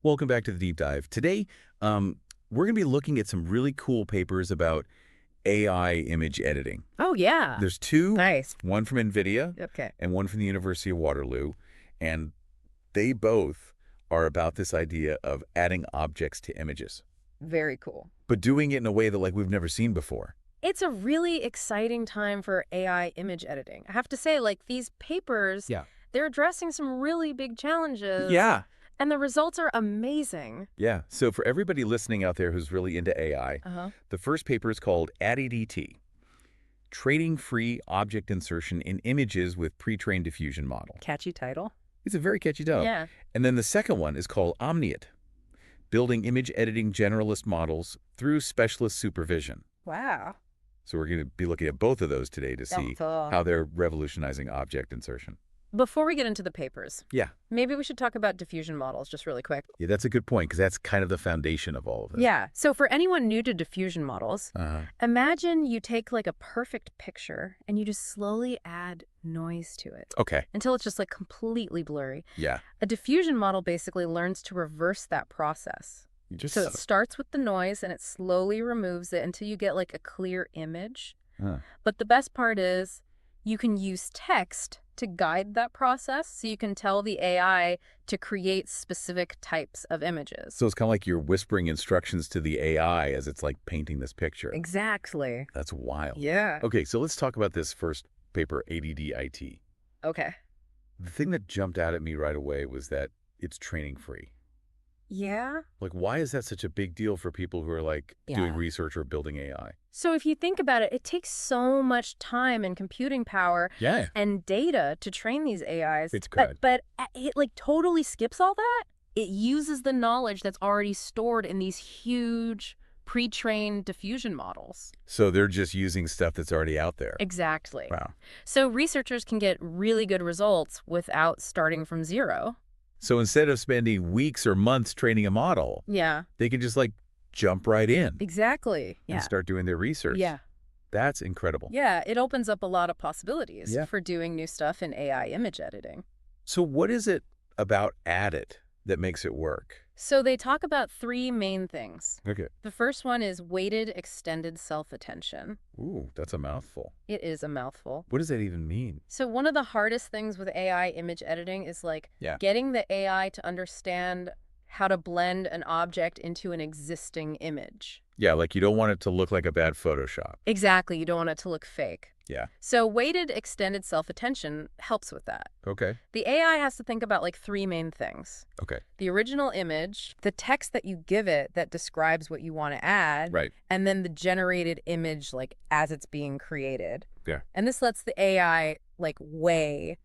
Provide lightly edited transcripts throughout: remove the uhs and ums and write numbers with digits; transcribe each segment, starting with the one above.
Welcome back to the deep dive. Today, we're going to be looking at some really cool papers about AI image editing. Oh, yeah. There's two, Nice. one from NVIDIA Okay. and one from the University of Waterloo, and they both are about this idea of adding objects to images, Very cool. but doing it in a way that we've never seen before. It's a really exciting time for AI image editing. I have to say, these papers, Yeah. they're addressing some really big challenges. Yeah. And the results are amazing. Yeah. So for everybody listening out there who's really into AI, the first paper is called ADDT, Training Free Object Insertion in Images with Pre-trained Diffusion Model. Catchy title. It's a very catchy title. Yeah. And then the second one is called Omniate, Building Image Editing Generalist Models Through Specialist Supervision. Wow. So we're going to be looking at both of those today to see how they're revolutionizing object insertion. Before we get into the papers, Yeah. maybe we should talk about diffusion models just really quick. Yeah, that's a good point because that's kind of the foundation of all of this. Yeah. So for anyone new to diffusion models, imagine you take a perfect picture and you just slowly add noise to it. Okay. Until it's just completely blurry. Yeah. A diffusion model basically learns to reverse that process. So it starts with the noise and it slowly removes it until you get a clear image. But the best part is you can use text to guide that process, so you can tell the AI to create specific types of images. So it's kind of like you're whispering instructions to the AI as it's painting this picture. Exactly. That's wild. Yeah. Okay, so let's talk about this first paper, ADDIT. Okay. The thing that jumped out at me right away was that it's training free. Yeah. Why is that such a big deal for people who are doing Yeah. research or building AI? So if you think about it, it takes so much time and computing power Yeah. and data to train these AIs. It's good. But it totally skips all that. It uses the knowledge that's already stored in these huge pre-trained diffusion models. So they're just using stuff that's already out there. Exactly. Wow. So researchers can get really good results without starting from zero. So instead of spending weeks or months training a model, Yeah. they can just jump right in Exactly. and Yeah. start doing their research. Yeah. That's incredible. Yeah. It opens up a lot of possibilities Yeah. for doing new stuff in AI image editing. So what is it about Addit that makes it work? So they talk about three main things. Okay. The first one is weighted extended self-attention. Ooh, that's a mouthful. It is a mouthful. What does that even mean? So one of the hardest things with AI image editing is getting the AI to understand how to blend an object into an existing image. Yeah, you don't want it to look like a bad Photoshop. Exactly. You don't want it to look fake. Yeah. So weighted extended self-attention helps with that. Okay. The AI has to think about three main things. Okay. The original image, the text that you give it that describes what you want to add, Right. and then the generated image as it's being created. Yeah. And this lets the AI weigh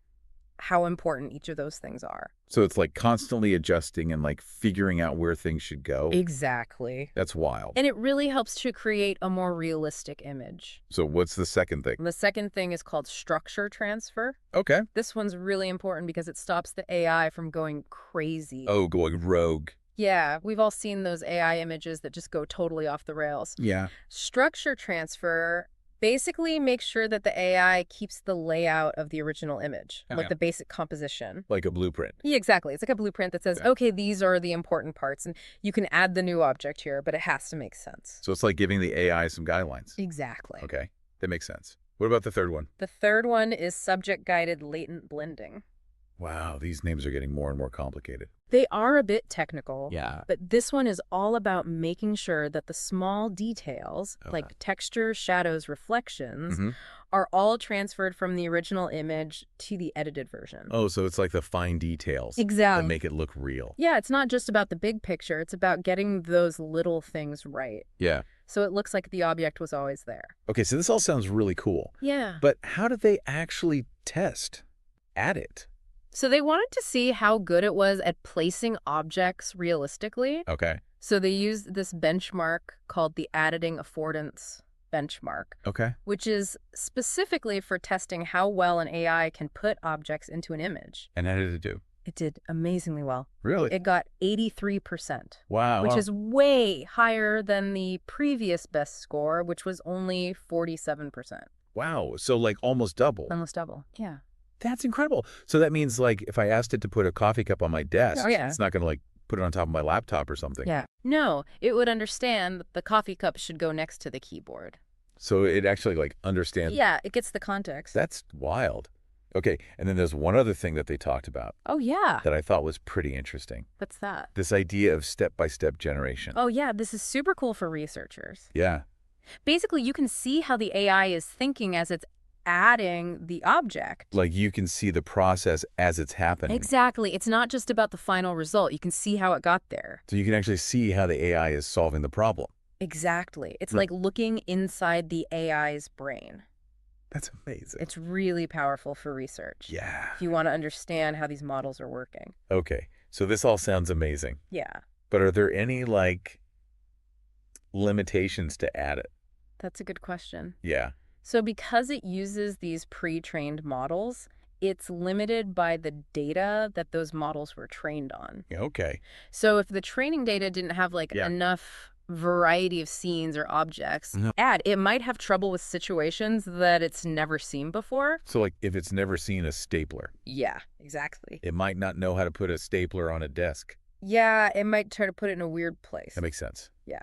how important each of those things are. So it's constantly adjusting and figuring out where things should go. Exactly. That's wild. And it really helps to create a more realistic image. So what's the second thing? The second thing is called structure transfer. Okay. This one's really important because it stops the AI from going crazy. Oh, going rogue. Yeah, we've all seen those AI images that just go totally off the rails. Yeah. Structure transfer basically makes sure that the AI keeps the layout of the original image, Yeah. the basic composition. Like a blueprint. Yeah, exactly. It's like a blueprint that says, Yeah. okay, these are the important parts, and you can add the new object here, but it has to make sense. So it's giving the AI some guidelines. Exactly. Okay. That makes sense. What about the third one? The third one is subject-guided latent blending. Wow, these names are getting more and more complicated. They are a bit technical. Yeah. But this one is all about making sure that the small details, like textures, shadows, reflections, are all transferred from the original image to the edited version. Oh, so it's the fine details Exactly. that make it look real. Yeah, it's not just about the big picture. It's about getting those little things right. Yeah. So it looks like the object was always there. Okay, so this all sounds really cool. Yeah. But how do they actually test Addit? So they wanted to see how good it was at placing objects realistically. Okay. So they used this benchmark called the editing affordance benchmark, Okay. which is specifically for testing how well an AI can put objects into an image. And how did it do? It did amazingly well. Really? It got 83%, Wow. which is way higher than the previous best score, which was only 47%. Wow. So almost double. Almost double. Yeah. That's incredible. So that means if I asked it to put a coffee cup on my desk, Oh, yeah. it's not going to put it on top of my laptop or something. Yeah. No, it would understand that the coffee cup should go next to the keyboard. So it actually, like, understands. Yeah, it gets the context. That's wild. Okay, and then there's one other thing that they talked about. Oh, yeah. That I thought was pretty interesting. What's that? This idea of step-by-step generation. Oh, yeah, this is super cool for researchers. Yeah. Basically, you can see how the AI is thinking as it's adding the object. Like, you can see the process as it's happening. Exactly. It's not just about the final result. You can see how it got there. So you can actually see how the AI is solving the problem. Exactly. It's like looking inside the AI's brain. That's amazing. It's really powerful for research. Yeah. If you want to understand how these models are working. Okay, so this all sounds amazing. Yeah. But are there any, like, limitations to add it? That's a good question. Yeah. So because it uses these pre-trained models, it's limited by the data that those models were trained on. Okay. So if the training data didn't have enough variety of scenes or objects, it might have trouble with situations that it's never seen before. So, like, if it's never seen a stapler. Yeah, exactly. It might not know how to put a stapler on a desk. Yeah, it might try to put it in a weird place. That makes sense. Yeah.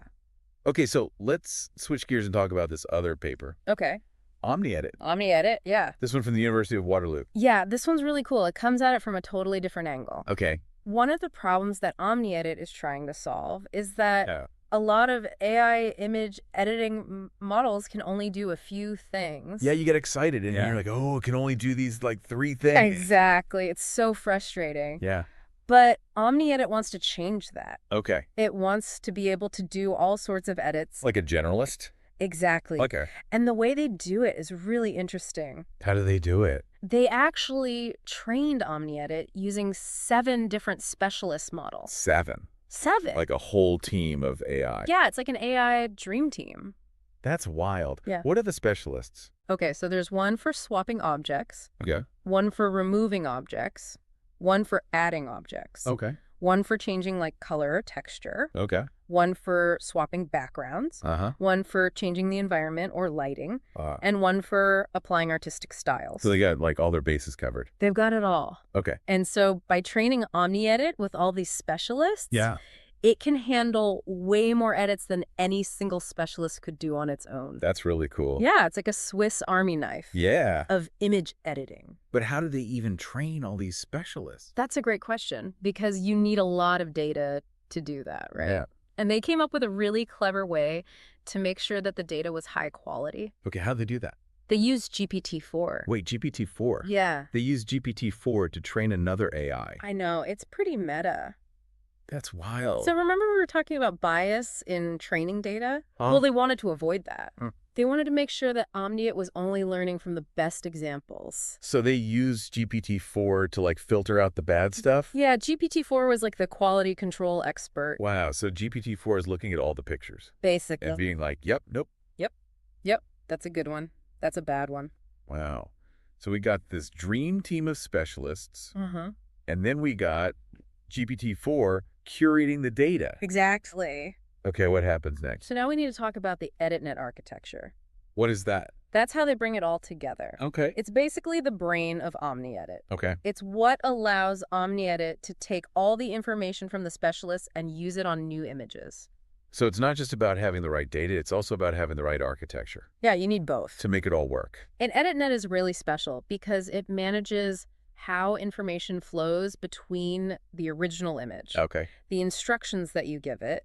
Okay, so let's switch gears and talk about this other paper. Okay. OmniEdit. OmniEdit, yeah. This one from the University of Waterloo. Yeah, this one's really cool. It comes at it from a totally different angle. Okay. One of the problems that OmniEdit is trying to solve is that a lot of AI image editing models can only do a few things. Yeah, you get excited and you're like, oh, it can only do these, like, 3 things. Exactly. It's so frustrating. Yeah. But OmniEdit wants to change that. Okay. It wants to be able to do all sorts of edits. Like a generalist? Exactly. Okay. And the way they do it is really interesting. How do they do it? They actually trained OmniEdit using 7 different specialist models. 7? 7. Like a whole team of AI? Yeah, it's like an AI dream team. That's wild. Yeah. What are the specialists? Okay, so there's one for swapping objects. Okay. One for removing objects. One for adding objects. Okay. One for changing like color or texture. Okay. One for swapping backgrounds. One for changing the environment or lighting. And one for applying artistic styles. So they got, like, all their bases covered. They've got it all. Okay. And so by training OmniEdit with all these specialists, it can handle way more edits than any single specialist could do on its own. That's really cool. Yeah, it's like a Swiss Army knife. Yeah. Of image editing. But how do they even train all these specialists? That's a great question because you need a lot of data to do that, right? Yeah. And they came up with a really clever way to make sure that the data was high quality. Okay, how'd they do that? They used GPT-4. Wait, GPT-4? Yeah. They used GPT-4 to train another AI. I know. It's pretty meta. That's wild. So remember we were talking about bias in training data? Well, they wanted to avoid that. They wanted to make sure that OmniEdit was only learning from the best examples. So they used GPT-4 to, like, filter out the bad stuff? Yeah, GPT-4 was like the quality control expert. Wow, so GPT-4 is looking at all the pictures. Basically. And being like, yep, nope. Yep, that's a good one. That's a bad one. Wow. So we got this dream team of specialists, and then we got GPT-4 curating the data. Exactly. Okay, what happens next? So now we need to talk about the EditNet architecture. What is that? That's how they bring it all together. Okay. It's basically the brain of OmniEdit. Okay. It's what allows OmniEdit to take all the information from the specialists and use it on new images. So it's not just about having the right data, it's also about having the right architecture. Yeah, you need both. To make it all work. And EditNet is really special because it manages how information flows between the original image, the instructions that you give it,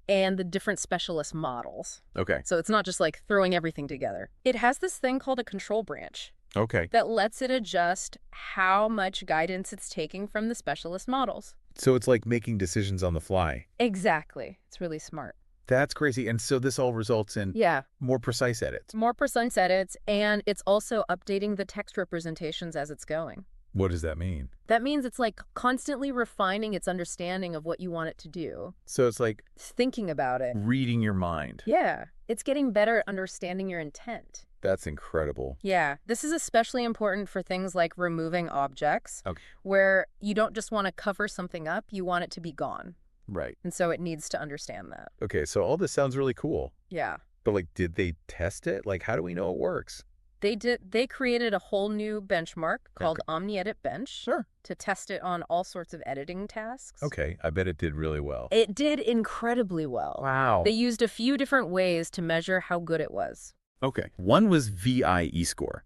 and the different specialist models. Okay. So it's not just like throwing everything together. It has this thing called a control branch. Okay. That lets it adjust how much guidance it's taking from the specialist models. So it's like making decisions on the fly. Exactly. It's really smart. That's crazy. And so this all results in more precise edits. More precise edits, and it's also updating the text representations as it's going. What does that mean? That means it's like constantly refining its understanding of what you want it to do. So it's like thinking about it. Reading your mind. Yeah. It's getting better at understanding your intent. That's incredible. Yeah. This is especially important for things like removing objects, where you don't just want to cover something up, you want it to be gone. Right. And so it needs to understand that. Okay, so all this sounds really cool. Yeah. But, like, did they test it? Like, how do we know it works? They created a whole new benchmark called OmniEdit Bench to test it on all sorts of editing tasks. Okay, I bet it did really well. It did incredibly well. Wow. They used a few different ways to measure how good it was. Okay. One was VIE score.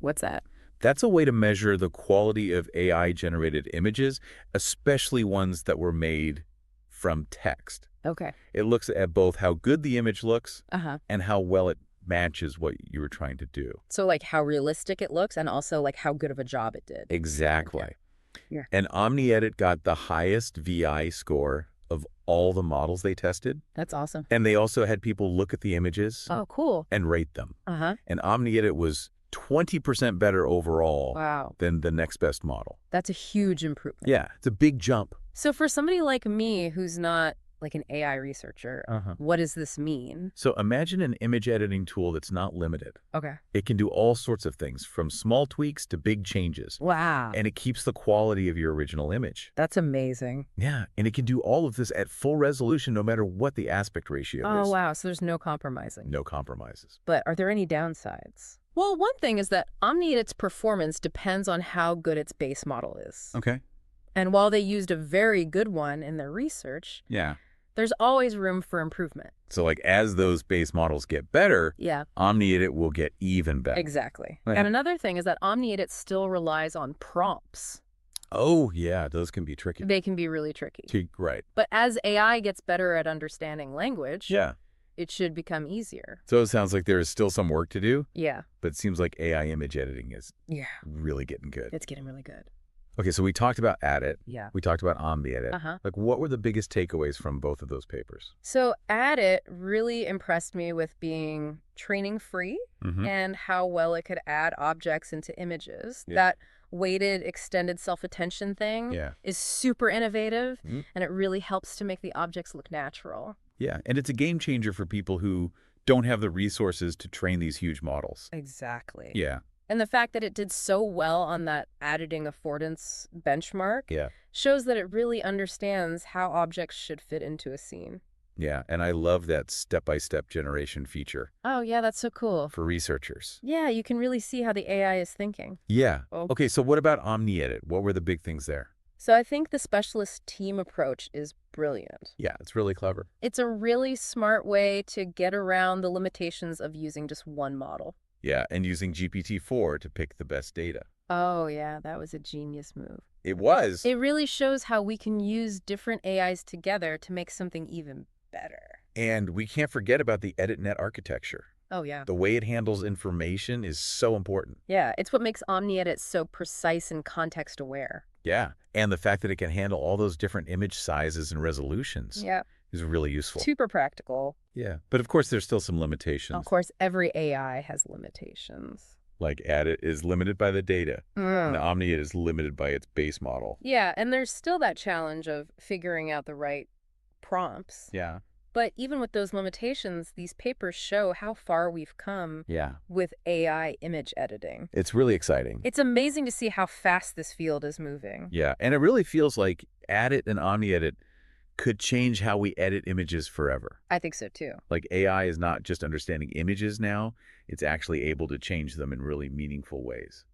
What's that? That's a way to measure the quality of AI-generated images, especially ones that were made from text. Okay. It looks at both how good the image looks and how well it matches what you were trying to do. So like how realistic it looks and also like how good of a job it did. Exactly. Okay. Yeah. And OmniEdit got the highest VI score of all the models they tested. That's awesome. And they also had people look at the images and rate them. And OmniEdit was 20% better overall than the next best model. That's a huge improvement. Yeah, it's a big jump. So for somebody like me who's not like an AI researcher, what does this mean? So imagine an image editing tool that's not limited. Okay. It can do all sorts of things, from small tweaks to big changes. Wow. And it keeps the quality of your original image. That's amazing. Yeah, and it can do all of this at full resolution no matter what the aspect ratio is. Oh, wow. So there's no compromising. No compromises. But are there any downsides? Well, one thing is that OmniEdit's performance depends on how good its base model is. Okay. And while they used a very good one in their research, there's always room for improvement. So like as those base models get better, OmniEdit will get even better. Exactly. And another thing is that OmniEdit still relies on prompts. Oh, yeah, those can be tricky. They can be really tricky. Right. But as AI gets better at understanding language, it should become easier. So it sounds like there is still some work to do. Yeah. But it seems like AI image editing is really getting good. It's getting really good. Okay, so we talked about Addit. Yeah. We talked about OmniEdit. Like, what were the biggest takeaways from both of those papers? So Addit really impressed me with being training free and how well it could add objects into images. That weighted extended self-attention thing is super innovative, and it really helps to make the objects look natural. Yeah, and it's a game changer for people who don't have the resources to train these huge models. Exactly. Yeah. And the fact that it did so well on that editing affordance benchmark shows that it really understands how objects should fit into a scene. Yeah, and I love that step-by-step generation feature. Oh, yeah, that's so cool. For researchers. Yeah, you can really see how the AI is thinking. Yeah. Okay, so what about OmniEdit? What were the big things there? So I think the specialist team approach is brilliant. Yeah, it's really clever. It's a really smart way to get around the limitations of using just one model. Yeah, and using GPT-4 to pick the best data. Oh, yeah, that was a genius move. It was. It really shows how we can use different AIs together to make something even better. And we can't forget about the EditNet architecture. Oh, yeah. The way it handles information is so important. Yeah, it's what makes OmniEdit so precise and context-aware. Yeah, and the fact that it can handle all those different image sizes and resolutions is really usul. Super practical. Yeah, but of course there's still some limitations. Of course, every AI has limitations. Like Addit is limited by the data, and OmniEdit is limited by its base model. Yeah, and there's still that challenge of figuring out the right prompts. Yeah. But even with those limitations, these papers show how far we've come with AI image editing. It's really exciting. It's amazing to see how fast this field is moving. Yeah, and it really feels like Addit and OmniEdit could change how we edit images forever. I think so, too. Like AI is not just understanding images now, it's actually able to change them in really meaningful ways.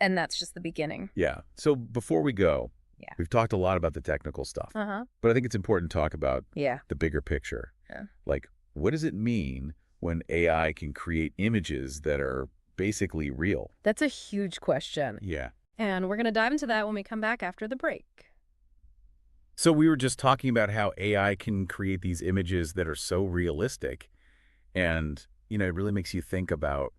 And that's just the beginning. Yeah. So before we go, we've talked a lot about the technical stuff, but I think it's important to talk about the bigger picture. Like, what does it mean when AI can create images that are basically real? That's a huge question. Yeah. And we're going to dive into that when we come back after the break. So we were just talking about how AI can create these images that are so realistic, and, you know, it really makes you think about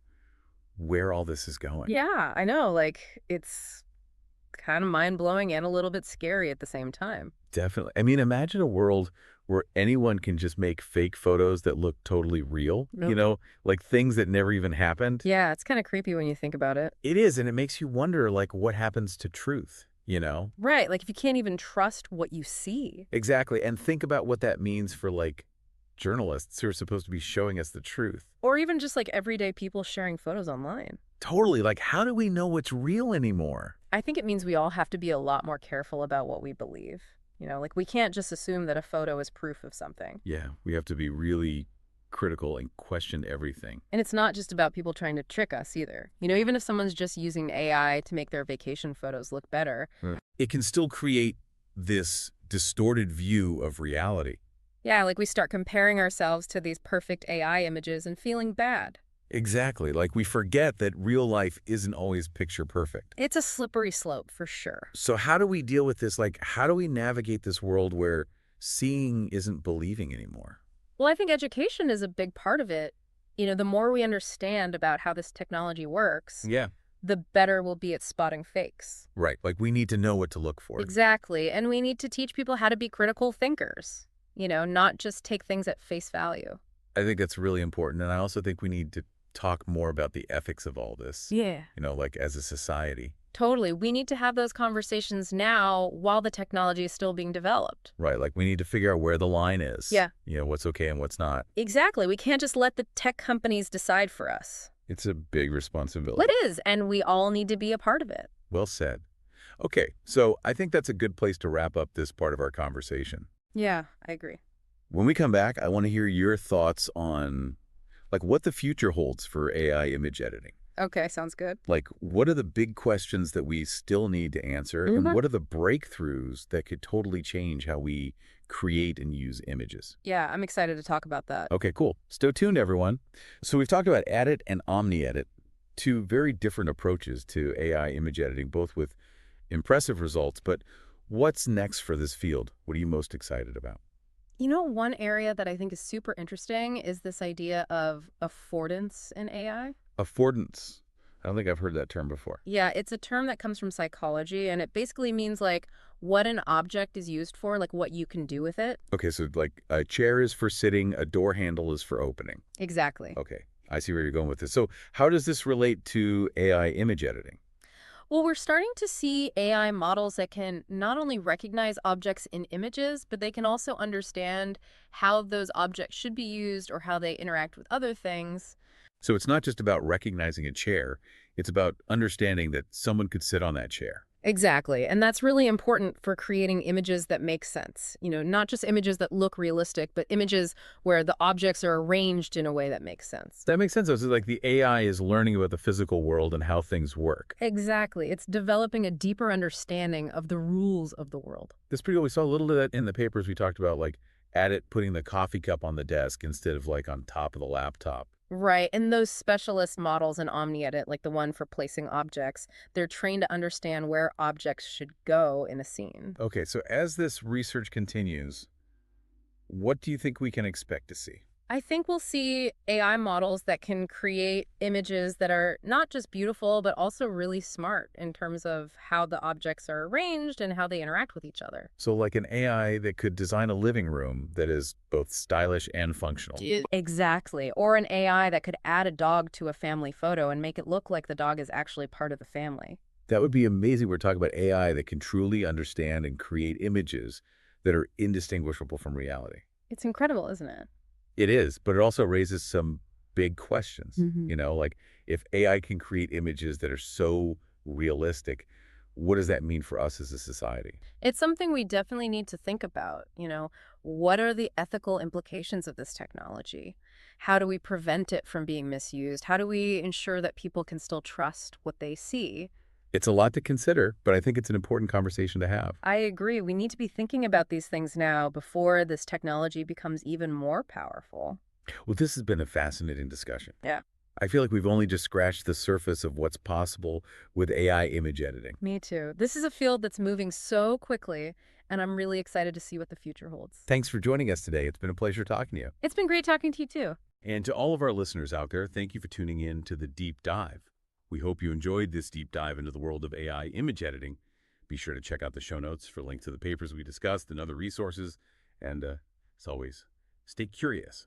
where all this is going. Yeah, I know. Like, it's kind of mind-blowing and a little bit scary at the same time. Definitely. I mean, imagine a world where anyone can just make fake photos that look totally real, you know, like things that never even happened. Yeah, it's kind of creepy when you think about it. It is, and it makes you wonder, like, what happens to truth, you know? Right, like if you can't even trust what you see. Exactly, and think about what that means for, like, journalists who are supposed to be showing us the truth. Or even just, like, everyday people sharing photos online. Totally. Like, how do we know what's real anymore? I think it means we all have to be a lot more careful about what we believe. You know, like, we can't just assume that a photo is proof of something. Yeah, we have to be really critical and question everything. And it's not just about people trying to trick us either. Even if someone's just using AI to make their vacation photos look better. It can still create this distorted view of reality. Yeah, like we start comparing ourselves to these perfect AI images and feeling bad. Exactly. Like we forget that real life isn't always picture perfect. It's a slippery slope for sure. So how do we deal with this? Like, how do we navigate this world where seeing isn't believing anymore? Well, I think education is a big part of it. The more we understand about how this technology works, the better we'll be at spotting fakes. Right. Like we need to know what to look for. Exactly. And we need to teach people how to be critical thinkers, not just take things at face value. I think that's really important. And I also think we need to talk more about the ethics of all this. Yeah. Like as a society. Totally. We need to have those conversations now while the technology is still being developed. Right. Like we need to figure out where the line is. Yeah. What's okay and what's not. Exactly. We can't just let the tech companies decide for us. It's a big responsibility. Well, it is. And we all need to be a part of it. Well said. Okay. So I think that's a good place to wrap up this part of our conversation. Yeah, I agree. When we come back, I want to hear your thoughts on what the future holds for AI image editing. Okay, sounds good. What are the big questions that we still need to answer? And what are the breakthroughs that could totally change how we create and use images? Yeah, I'm excited to talk about that. Okay, cool. Stay tuned, everyone. So we've talked about Edit and Omni-Edit, two very different approaches to AI image editing, both with impressive results. But what's next for this field? What are you most excited about? One area that I think is super interesting is this idea of affordance in AI. Affordance. I don't think I've heard that term before. Yeah, it's a term that comes from psychology, and it basically means what an object is used for, what you can do with it. Okay, so a chair is for sitting, a door handle is for opening. Exactly. Okay, I see where you're going with this. So how does this relate to AI image editing? Well, we're starting to see AI models that can not only recognize objects in images, but they can also understand how those objects should be used or how they interact with other things. So it's not just about recognizing a chair. It's about understanding that someone could sit on that chair. Exactly. And that's really important for creating images that make sense. Not just images that look realistic, but images where the objects are arranged in a way that makes sense. That makes sense. So it's like the AI is learning about the physical world and how things work. Exactly. It's developing a deeper understanding of the rules of the world. That's pretty cool. We saw a little of that in the papers we talked about, putting the coffee cup on the desk instead of on top of the laptop. Right. And those specialist models in Omni-Edit, like the one for placing objects, they're trained to understand where objects should go in a scene. Okay, so as this research continues, what do you think we can expect to see? I think we'll see AI models that can create images that are not just beautiful, but also really smart in terms of how the objects are arranged and how they interact with each other. So like an AI that could design a living room that is both stylish and functional. Exactly. Or an AI that could add a dog to a family photo and make it look like the dog is actually part of the family. That would be amazing. We're talking about AI that can truly understand and create images that are indistinguishable from reality. It's incredible, isn't it? It is, but it also raises some big questions. If AI can create images that are so realistic, what does that mean for us as a society? It's something we definitely need to think about. What are the ethical implications of this technology? How do we prevent it from being misused? How do we ensure that people can still trust what they see? It's a lot to consider, but I think it's an important conversation to have. I agree. We need to be thinking about these things now before this technology becomes even more powerful. Well, this has been a fascinating discussion. Yeah. I feel like we've only just scratched the surface of what's possible with AI image editing. Me too. This is a field that's moving so quickly, and I'm really excited to see what the future holds. Thanks for joining us today. It's been a pleasure talking to you. It's been great talking to you too. And to all of our listeners out there, thank you for tuning in to The Deep Dive. We hope you enjoyed this deep dive into the world of AI image editing. Be sure to check out the show notes for links to the papers we discussed and other resources. And as always, stay curious.